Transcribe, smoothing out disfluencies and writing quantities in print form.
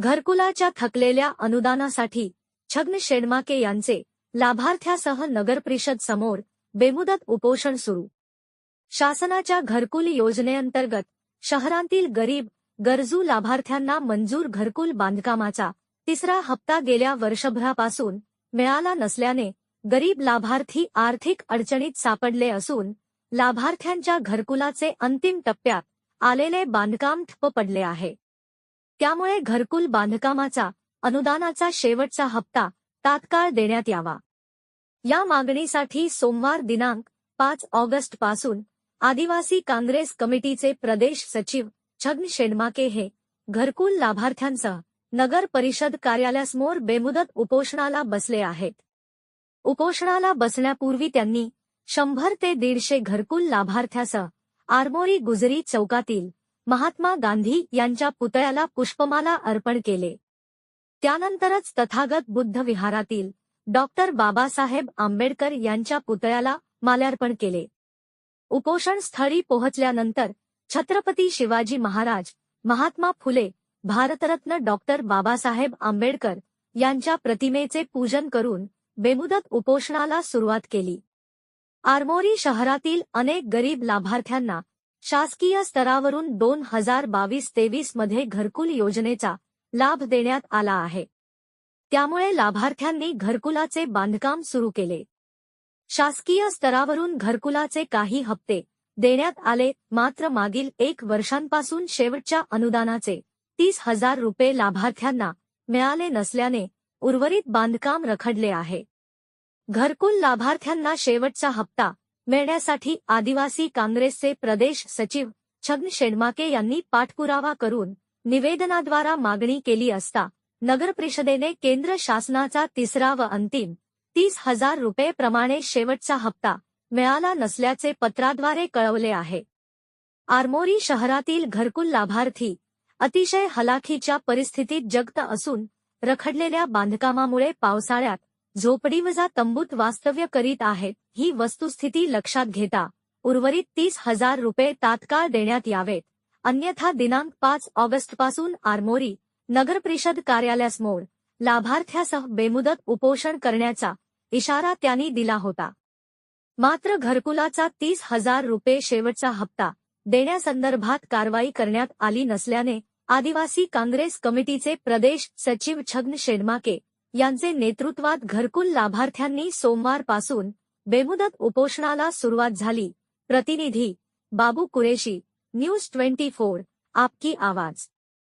घरकुलाच्या थकलेल्या अनुदानासाठी छगन शेडमाके यांचे लाभार्थ्यासह नगरपरिषद समोर बेमुदत उपोषण सुरू। शासनाच्या घरकुल योजनेअंतर्गत शहरातील गरीब गरजू लाभार्थ्यांना मंजूर घरकुल बांधकामाचा तिसरा हप्ता गेल्या वर्षभरापासून मिळाला नसल्याने गरीब लाभार्थी आर्थिक अडचणीत सापडले असून लाभार्थ्यांच्या घरकुलाचे अंतिम टप्प्यात आलेले बांधकाम ठप्प पडले आहे। त्यामुळे घरकुल बांधकामाचा अनुदानाचा शेवटचा हप्ता तात्काळ देण्यात यावा। या मागणीसाठी सोमवार दिनांक 5 ऑगस्ट पासून आदिवासी काँग्रेस कमिटीचे प्रदेश सचिव छगन शेडमाके हे घरकुल लाभार्थ्यांसह नगर परिषद कार्यालयासमोर बेमुदत उपोषणाला बसले आहेत। उपोषणाला बसण्यापूर्वी त्यांनी 100 ते 150 घरकुल लाभार्थ्यासह आरमोरी गुजरी चौकातील महात्मा गांधी यांच्या पुतळ्याला पुष्पमाला अर्पण केले। त्यानंतरच तथागत बुद्ध विहारातील डॉक्टर बाबासाहेब आंबेडकर यांच्या पुतळ्याला माल्यार्पण केले। उपोषण स्थळी पोहोचल्यानंतर छत्रपती शिवाजी महाराज, महात्मा फुले, भारतरत्न डॉक्टर बाबासाहेब आंबेडकर यांच्या प्रतिमेचे पूजन करून बेमुदत उपोषणाला सुरुवात केली। आरमोरी शहरातील अनेक गरीब लाभार्थ्यांना शासकीय स्तरावरून 2022-23 मध्ये घरकुल योजनेचा लाभ देण्यात आला आहे। त्यामुळे लाभार्थ्यांनी घरकुलाचे बांधकाम सुरू केले। शासकीय स्तरावरून घरकुलाचे काही हप्ते देण्यात आले, मात्र मागील 1 वर्षांपासून शेवटच्या अनुदानाचे 30,000 रुपये लाभार्थ्यांना मिळाले नसल्याने उर्वरित बांधकाम रखडले आहे। घरकुल लाभार्थ्यांना शेवटचा हप्ता मिळण्यासाठी आदिवासी काँग्रेसचे प्रदेश सचिव छगन शेडमाके यांनी पाठपुरावा करून निवेदनाद्वारे मागणी केली असता नगरपरिषदेने केंद्र शासनाचा तिसरा व अंतिम 30,000 रुपये प्रमाणे शेवटचा हप्ता मिळाला नसल्याचे पत्राद्वारे कळवले आहे। आरमोरी शहरातील घरकुल लाभार्थी अतिशय हलाखीच्या परिस्थितीत जगत असून रखडलेल्या बांधकामामुळे पावसाळ्यात झोपडीवजा तंबूत वास्तव्य करीत आहेत। ही वस्तुस्थिती लक्षात घेता उर्वरित 30,000 रुपये तात्काळ देण्यात यावेत, अन्यथा दिनांक 5 ऑगस्टपासून आरमोरी नगरपरिषद कार्यालयासमोर लाभार्थ्यासह बेमुदत उपोषण करण्याचा इशारा त्यांनी दिला होता। मात्र घरकुलाचा 30,000 रुपये शेवटचा हप्ता देण्यासंदर्भात कारवाई करण्यात आली नसल्याने आदिवासी काँग्रेस कमिटीचे प्रदेश सचिव छगन शेडमाके यांचे नेतृत्वात घरकुल लाभार्थ्यांनी सोमवारपासून बेमुदत उपोषणाला सुरुवात झाली। प्रतिनिधी बाबू कुरेशी, न्यूज 24, आपकी आवाज।